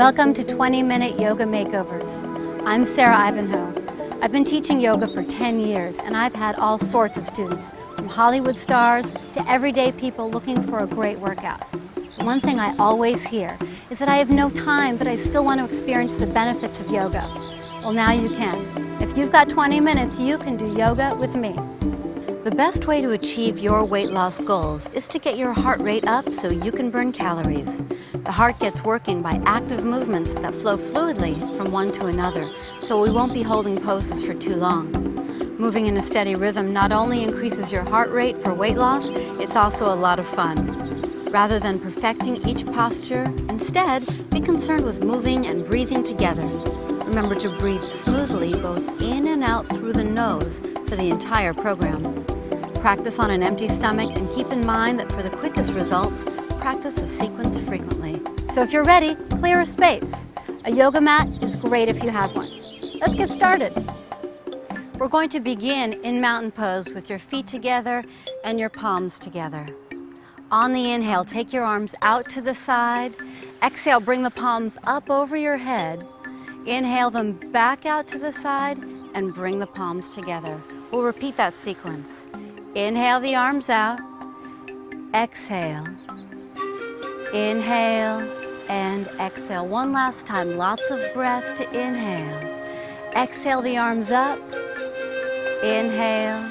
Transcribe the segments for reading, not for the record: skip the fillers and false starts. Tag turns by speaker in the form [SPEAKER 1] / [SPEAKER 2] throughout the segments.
[SPEAKER 1] Welcome to 20-minute yoga makeovers. I'm Sara Ivanhoe. I've been teaching yoga for 10 years and I've had all sorts of students, from Hollywood stars to everyday people looking for a great workout. One thing I always hear is that I have no time, but I still want to experience the benefits of yoga. Well, now you can. If you've got 20 minutes, you can do yoga with me. The best way to achieve your weight loss goals is to get your heart rate up so you can burn calories. The heart gets working by active movements that flow fluidly from one to another, so we won't be holding poses for too long. Moving in a steady rhythm not only increases your heart rate for weight loss, it's also a lot of fun. Rather than perfecting each posture, instead, be concerned with moving and breathing together. Remember to breathe smoothly both in and out through the nose for the entire program. Practice on an empty stomach and keep in mind that for the quickest results, practice a sequence frequently. So if you're ready, clear a space. A yoga mat is great if you have one. Let's get started. We're going to begin in mountain pose with your feet together and your palms together. On the inhale, take your arms out to the side. Exhale, bring the palms up over your head. Inhale them back out to the side and bring the palms together. We'll repeat that sequence. Inhale the arms out. Exhale. Inhale and exhale. One last time, lots of breath to inhale. Exhale the arms up. Inhale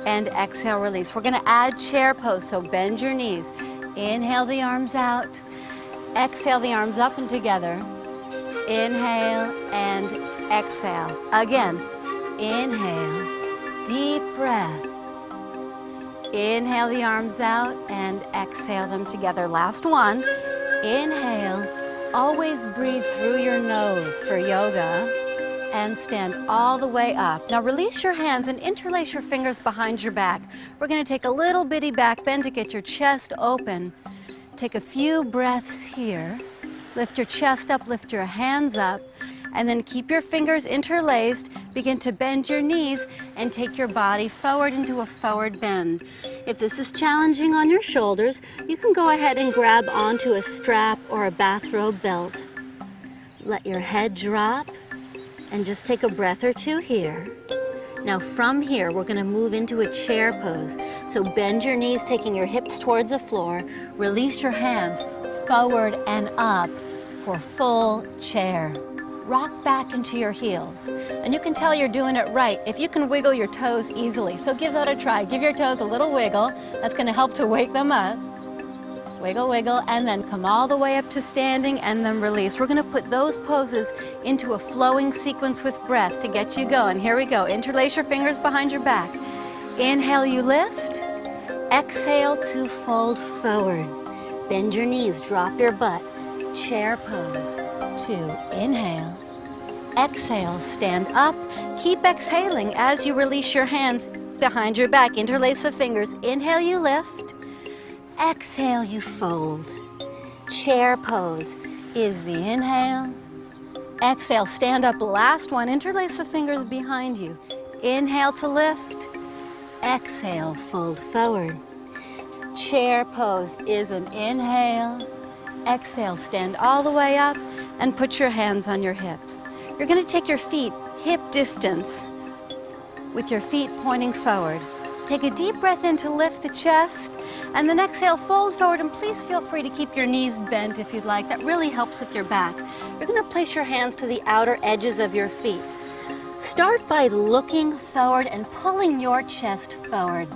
[SPEAKER 1] and exhale, release. We're gonna add chair pose, so bend your knees. Inhale the arms out. Exhale the arms up and together. Inhale and exhale. Again, inhale, deep breath. Inhale the arms out and exhale them together. Last one. Inhale. Always breathe through your nose for yoga and stand all the way up. Now release your hands and interlace your fingers behind your back. We're going to take a little bitty back bend to get your chest open. Take a few breaths here. Lift your chest up, lift your hands up, and then keep your fingers interlaced. Begin to bend your knees and take your body forward into a forward bend. If this is challenging on your shoulders, you can go ahead and grab onto a strap or a bathrobe belt. Let your head drop and just take a breath or two here. Now from here, we're gonna move into a chair pose. So bend your knees, taking your hips towards the floor. Release your hands forward and up for full chair. Rock back into your heels. And you can tell you're doing it right if you can wiggle your toes easily. So give that a try. Give your toes a little wiggle. That's gonna help to wake them up. Wiggle, wiggle, and then come all the way up to standing and then release. We're gonna put those poses into a flowing sequence with breath to get you going. Here we go. Interlace your fingers behind your back. Inhale, you lift. Exhale to fold forward. Bend your knees, drop your butt. Chair pose. 2, inhale. Exhale, stand up. Keep exhaling as you release your hands behind your back. Interlace the fingers. Inhale, you lift. Exhale, you fold. Chair pose is the inhale. Exhale, stand up. Last one. Interlace the fingers behind you. Inhale to lift. Exhale, fold forward. Chair pose is an inhale. Exhale, stand all the way up and put your hands on your hips. You're going to take your feet hip distance with your feet pointing forward. Take a deep breath in to lift the chest, and then exhale, fold forward, and please feel free to keep your knees bent if you'd like. That really helps with your back. You're going to place your hands to the outer edges of your feet. Start by looking forward and pulling your chest forward.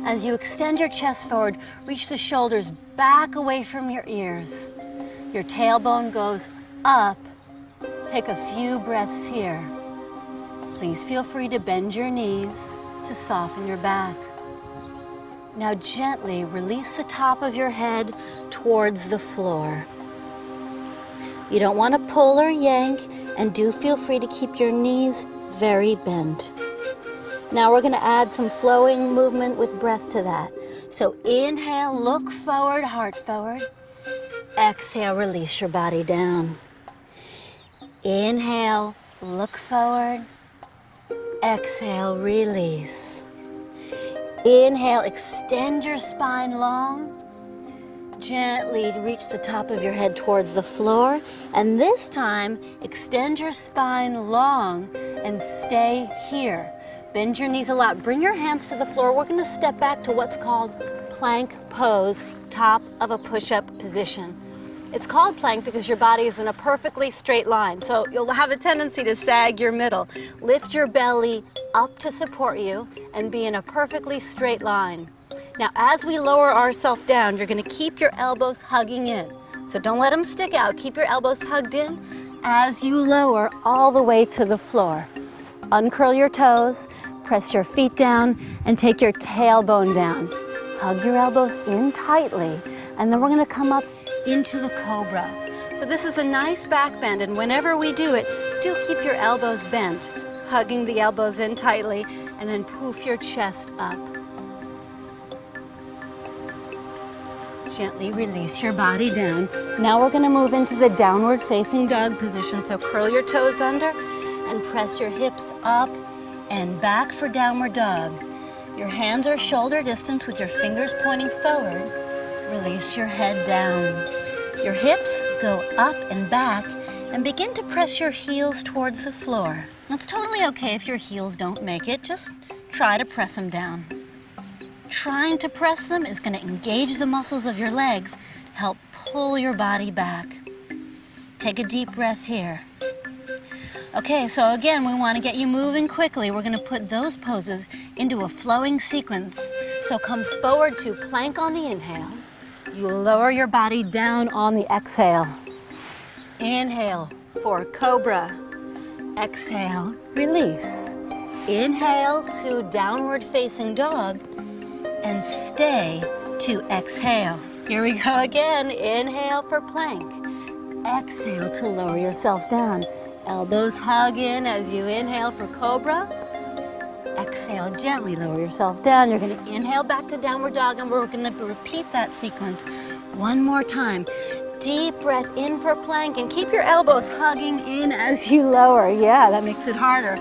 [SPEAKER 1] As you extend your chest forward, reach the shoulders back away from your ears. Your tailbone goes up. Take a few breaths here. Please feel free to bend your knees to soften your back. Now gently release the top of your head towards the floor. You don't want to pull or yank, and do feel free to keep your knees very bent. Now we're going to add some flowing movement with breath to that. So inhale, look forward, heart forward. Exhale, release your body down. Inhale, look forward. Exhale, release. Inhale, extend your spine long. Gently reach the top of your head towards the floor, and this time extend your spine long and stay here. Bend your knees a lot. Bring your hands to the floor. We're going to step back to what's called plank pose, top of a push-up position. It's called plank because your body is in a perfectly straight line, so you'll have a tendency to sag your middle. Lift your belly up to support you and be in a perfectly straight line. Now, as we lower ourselves down, you're going to keep your elbows hugging in. So don't let them stick out. Keep your elbows hugged in as you lower all the way to the floor. Uncurl your toes, press your feet down, and take your tailbone down. Hug your elbows in tightly, and then we're going to come up into the cobra. So this is a nice back bend, and whenever we do it, do keep your elbows bent, hugging the elbows in tightly, and then poof your chest up. Gently release your body down. Now we're going to move into the downward facing dog position. So curl your toes under and press your hips up and back for downward dog. Your hands are shoulder distance with your fingers pointing forward. Release your head down. Your hips go up and back and begin to press your heels towards the floor. It's totally okay if your heels don't make it. Just try to press them down. Trying to press them is going to engage the muscles of your legs, help pull your body back. Take a deep breath here. Okay, so again, we want to get you moving quickly. We're going to put those poses into a flowing sequence. So come forward to plank on the inhale. You lower your body down on the exhale. Inhale for cobra. Exhale, release. Inhale to downward facing dog. And stay to exhale. Here we go again. Inhale for plank. Exhale to lower yourself down. Elbows hug in as you inhale for cobra. Exhale, gently lower yourself down. You're going to inhale back to downward dog, and we're going to repeat that sequence one more time. Deep breath in for plank, and keep your elbows hugging in as you lower. Yeah, that makes it harder.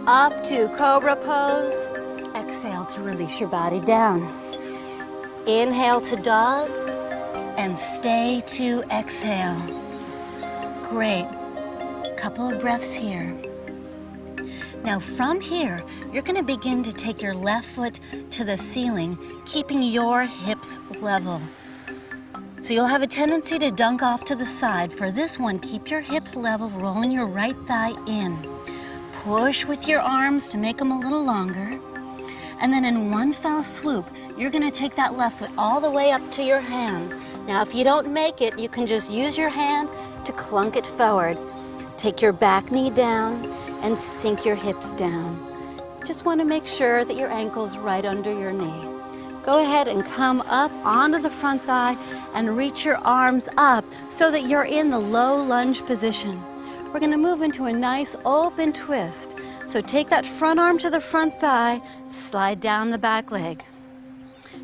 [SPEAKER 1] Up to cobra pose. Exhale to release your body down. Inhale to dog and stay to exhale. Great. Couple of breaths here. Now from here, you're going to begin to take your left foot to the ceiling, keeping your hips level. So you'll have a tendency to dunk off to the side. For this one, keep your hips level, rolling your right thigh in. Push with your arms to make them a little longer. And then in one fell swoop, you're going to take that left foot all the way up to your hands. Now, if you don't make it, you can just use your hand to clunk it forward. Take your back knee down and sink your hips down. Just want to make sure that your ankle's right under your knee. Go ahead and come up onto the front thigh and reach your arms up so that you're in the low lunge position. We're going to move into a nice open twist. So take that front arm to the front thigh, slide down the back leg.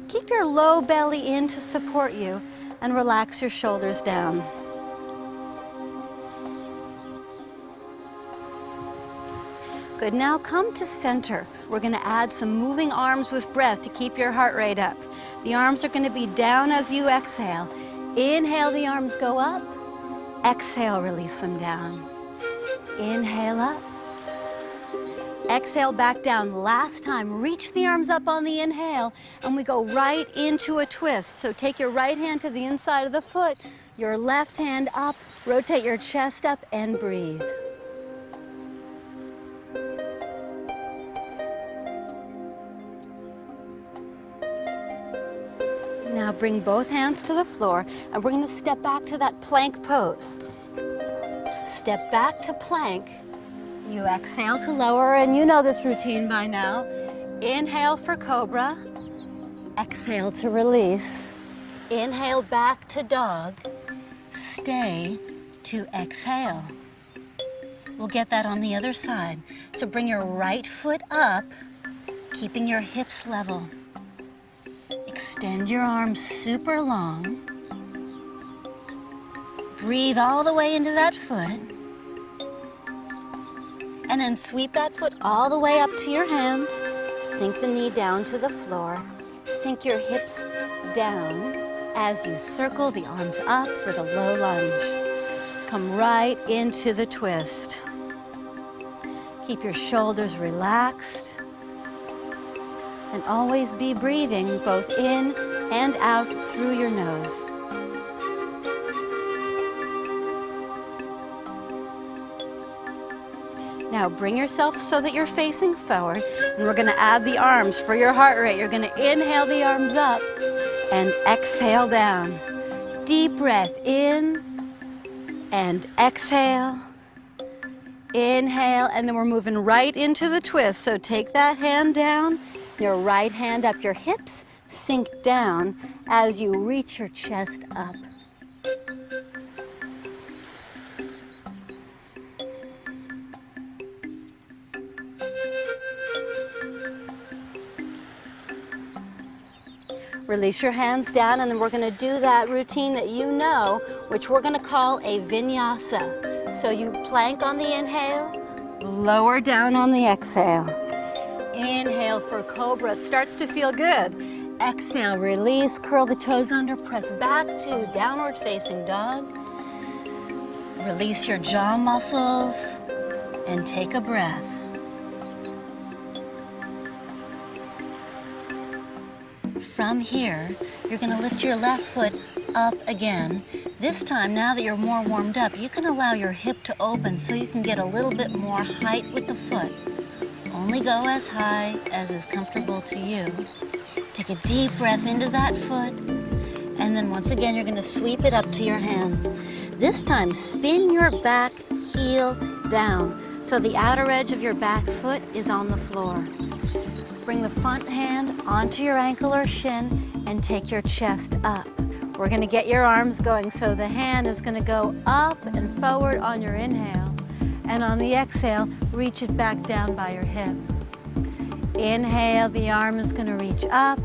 [SPEAKER 1] Keep your low belly in to support you and relax your shoulders down. Good, now come to center. We're going to add some moving arms with breath to keep your heart rate up. The arms are going to be down as you exhale. Inhale, the arms go up. Exhale, release them down. Inhale up. Exhale back down. Last time, reach the arms up on the inhale, and we go right into a twist. So take your right hand to the inside of the foot, your left hand up, rotate your chest up, and breathe. Now bring both hands to the floor, and we're going to step back to that plank pose. Step back to plank. You exhale to lower, and you know this routine by now. Inhale for cobra. Exhale to release. Inhale back to dog. Stay to exhale. We'll get that on the other side. So bring your right foot up, keeping your hips level. Extend your arms super long. Breathe all the way into that foot. And then sweep that foot all the way up to your hands. Sink the knee down to the floor. Sink your hips down. as you circle the arms up for the low lunge. Come right into the twist. Keep your shoulders relaxed. And always be breathing both in and out through your nose. Now bring yourself so that you're facing forward, and we're gonna add the arms for your heart rate. You're gonna inhale the arms up and exhale down. Deep breath in and exhale. Inhale, and then we're moving right into the twist. So take that hand down, your right hand up, your hips sink down as you reach your chest up. Release your hands down, and then we're going to do that routine that you know, which we're going to call a vinyasa. So you plank on the inhale, lower down on the exhale. Inhale for cobra. It starts to feel good. Exhale, release, curl the toes under, press back to downward facing dog. Release your jaw muscles and take a breath. From here, you're going to lift your left foot up again. This time, now that you're more warmed up, you can allow your hip to open so you can get a little bit more height with the foot. Only go as high as is comfortable to you. Take a deep breath into that foot, and then once again, you're going to sweep it up to your hands. This time, spin your back heel down so the outer edge of your back foot is on the floor. Bring the front hand onto your ankle or shin and take your chest up. We're going to get your arms going, so the hand is going to go up and forward on your inhale, and on the exhale, reach it back down by your hip. Inhale, the arm is going to reach up,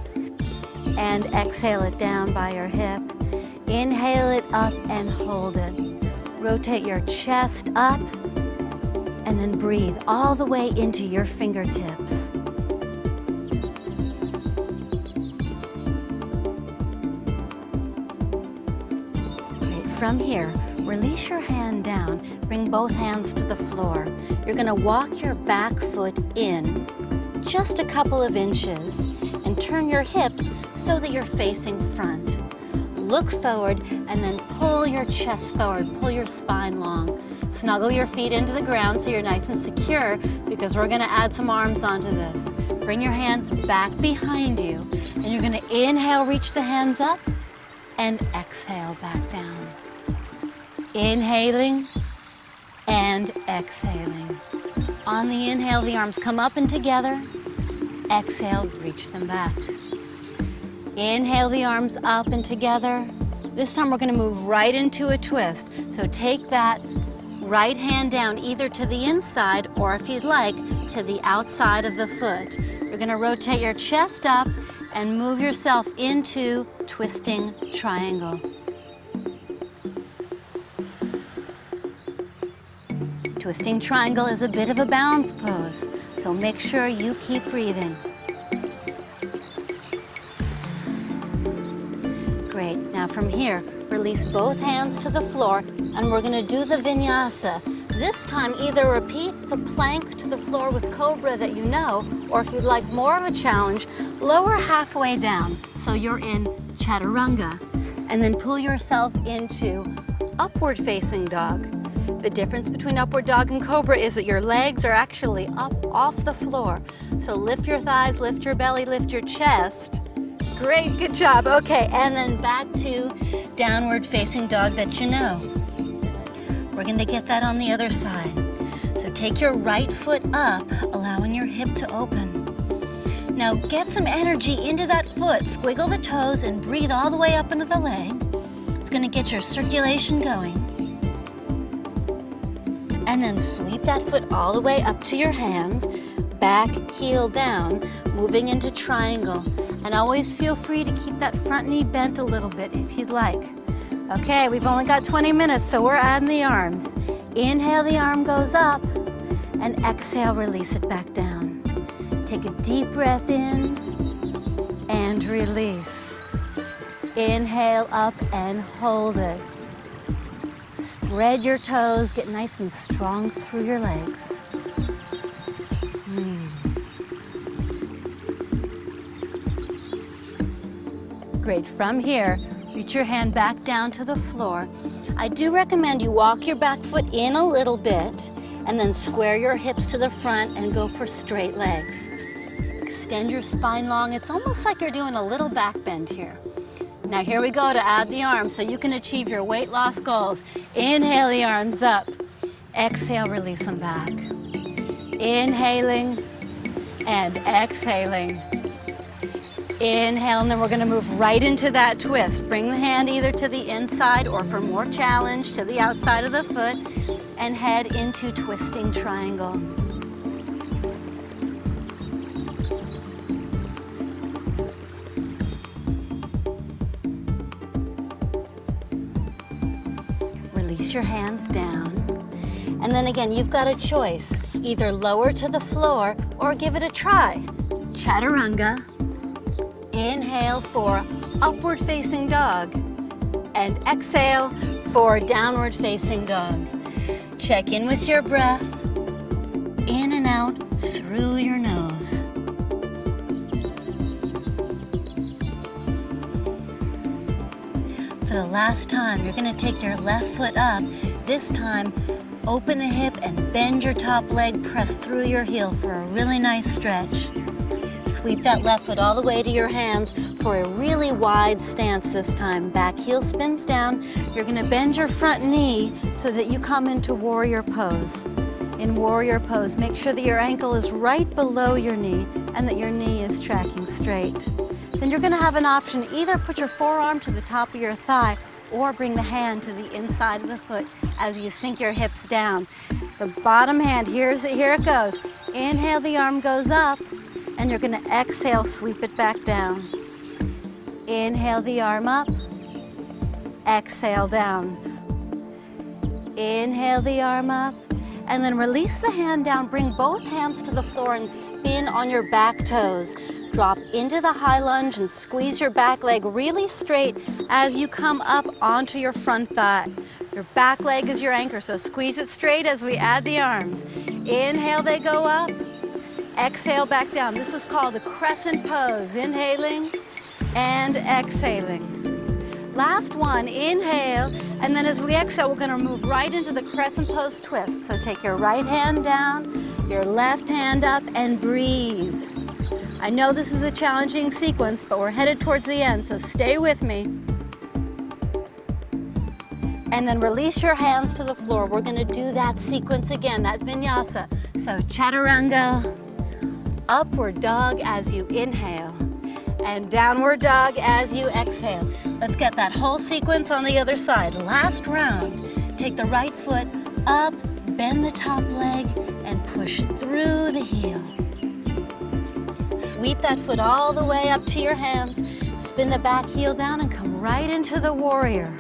[SPEAKER 1] and exhale it down by your hip. Inhale it up and hold it. Rotate your chest up, and then breathe all the way into your fingertips. From here, release your hand down, bring both hands to the floor. You're going to walk your back foot in just a couple of inches and turn your hips so that you're facing front. Look forward and then pull your chest forward, pull your spine long. Snuggle your feet into the ground so you're nice and secure, because we're going to add some arms onto this. Bring your hands back behind you, and you're going to inhale, reach the hands up, and exhale back down. Inhaling and exhaling. On the inhale, the arms come up and together. Exhale, reach them back. Inhale the arms up and together. This time we're going to move right into a twist. So take that right hand down either to the inside, or if you'd like, to the outside of the foot. You're going to rotate your chest up and move yourself into twisting triangle. Twisting triangle is a bit of a balance pose, so make sure you keep breathing. Great. Now from here, release both hands to the floor, and we're going to do the vinyasa. This time, either repeat the plank to the floor with cobra that you know, or if you'd like more of a challenge, lower halfway down so you're in chaturanga, and then pull yourself into upward facing dog. The difference between upward dog and cobra is that your legs are actually up off the floor. So lift your thighs, lift your belly, lift your chest. Great, good job. Okay, and then back to downward facing dog that you know. We're going to get that on the other side. So take your right foot up, allowing your hip to open. Now get some energy into that foot. Squiggle the toes and breathe all the way up into the leg. It's going to get your circulation going. And then sweep that foot all the way up to your hands, back heel down, moving into triangle. And always feel free to keep that front knee bent a little bit if you'd like. Okay, we've only got 20 minutes, so we're adding the arms. Inhale, the arm goes up, and exhale, release it back down. Take a deep breath in, and release. Inhale up and hold it. Spread your toes, get nice and strong through your legs. Great, from here, reach your hand back down to the floor. I do recommend you walk your back foot in a little bit and then square your hips to the front and go for straight legs. Extend your spine long. It's almost like you're doing a little back bend here. Now here we go to add the arms so you can achieve your weight loss goals. Inhale the arms up. Exhale, release them back. Inhaling and exhaling. Inhale, and then we're going to move right into that twist. Bring the hand either to the inside or for more challenge to the outside of the foot and head into twisting triangle. Release your hands down. And then again, you've got a choice. Either lower to the floor or give it a try. Chaturanga. Inhale for upward facing dog and exhale for downward facing dog. Check in with your breath, in and out through your nose. For the last time, you're going to take your left foot up. This time, open the hip and bend your top leg, press through your heel for a really nice stretch. Sweep that left foot all the way to your hands for a really wide stance this time. Back heel spins down. You're going to bend your front knee so that you come into warrior pose. In warrior pose, make sure that your ankle is right below your knee and that your knee is tracking straight. Then you're going to have an option. Either put your forearm to the top of your thigh or bring the hand to the inside of the foot as you sink your hips down. The bottom hand, here it goes. Inhale, the arm goes up. And you're going to exhale, sweep it back down. Inhale the arm up, exhale down. Inhale the arm up, and then release the hand down. Bring both hands to the floor and spin on your back toes. Drop into the high lunge and squeeze your back leg really straight as you come up onto your front thigh. Your back leg is your anchor, so squeeze it straight as we add the arms. Inhale, they go up. Exhale back down. This is called the crescent pose. Inhaling and exhaling. Last one, inhale, and then as we exhale, we're going to move right into the crescent pose twist. So take your right hand down, your left hand up, and breathe. I know this is a challenging sequence, but we're headed towards the end, so stay with me. And then release your hands to the floor. We're going to do that sequence again, that vinyasa. So chaturanga. Upward dog as you inhale and downward dog as you exhale. Let's get that whole sequence on the other side. Last round. Take the right foot up, bend the top leg, and push through the heel. Sweep that foot all the way up to your hands. Spin the back heel down and come right into the warrior.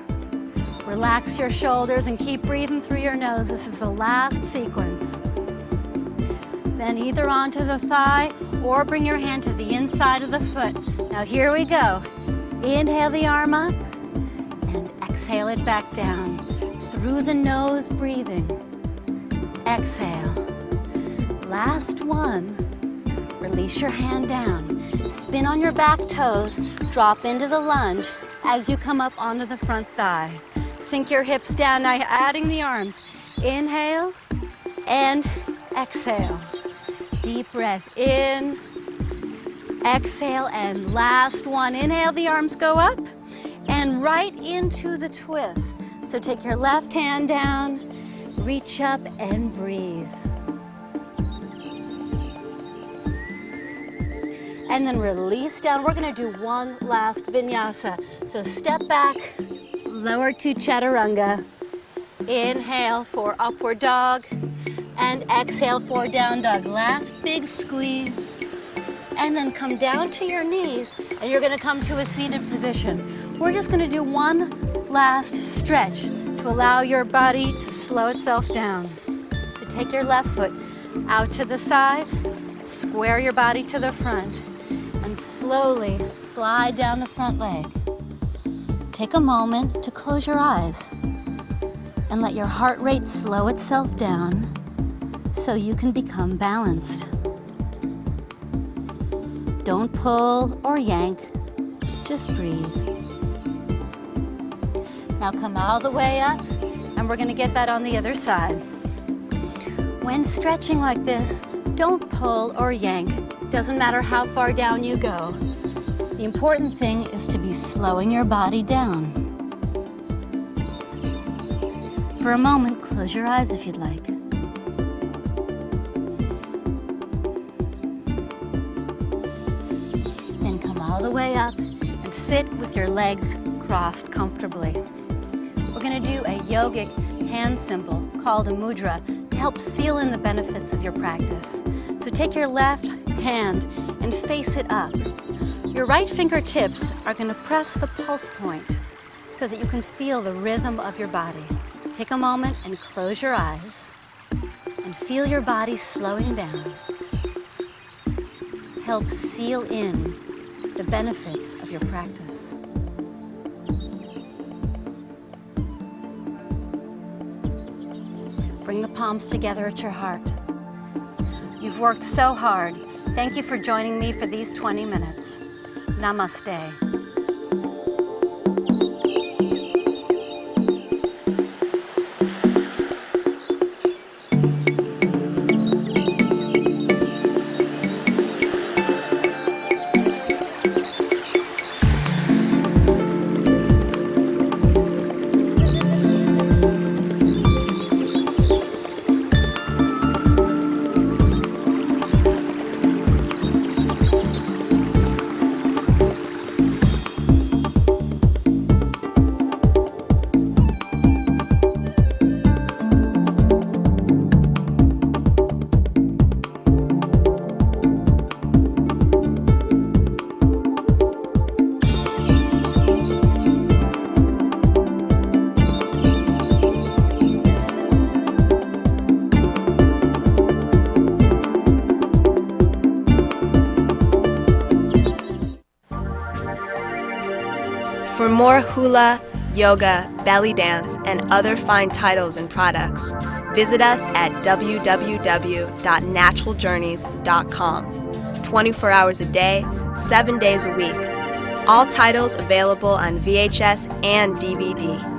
[SPEAKER 1] Relax your shoulders and keep breathing through your nose. This is the last sequence. Then either onto the thigh or bring your hand to the inside of the foot. Now here we go. Inhale the arm up and exhale it back down. Through the nose, breathing. Exhale. Last one. Release your hand down. Spin on your back toes. Drop into the lunge as you come up onto the front thigh. Sink your hips down. Now adding the arms. Inhale and exhale. Deep breath in, exhale, and last one. Inhale, the arms go up and right into the twist. So take your left hand down, reach up and breathe. And then release down. We're going to do one last vinyasa. So step back, lower to chaturanga. Inhale for upward dog. And exhale for down dog. Last big squeeze. And then come down to your knees and you're going to come to a seated position. We're just going to do one last stretch to allow your body to slow itself down. So take your left foot out to the side, square your body to the front, and slowly slide down the front leg. take a moment to close your eyes and let your heart rate slow itself down so you can become balanced. Don't pull or yank, just breathe. Now come all the way up, and we're gonna get that on the other side. When stretching like this, don't pull or yank. Doesn't matter how far down you go. The important thing is to be slowing your body down. For a moment, close your eyes if you'd like. Then come all the way up and sit with your legs crossed comfortably. We're going to do a yogic hand symbol called a mudra to help seal in the benefits of your practice. So take your left hand and face it up. Your right fingertips are going to press the pulse point so that you can feel the rhythm of your body. Take a moment and close your eyes and feel your body slowing down. Help seal in the benefits of your practice. Bring the palms together at your heart. You've worked so hard. Thank you for joining me for these 20 minutes. Namaste.
[SPEAKER 2] For more hula, yoga, belly dance, and other fine titles and products, visit us at www.naturaljourneys.com. 24 hours a day, 7 days a week. All titles available on VHS and DVD.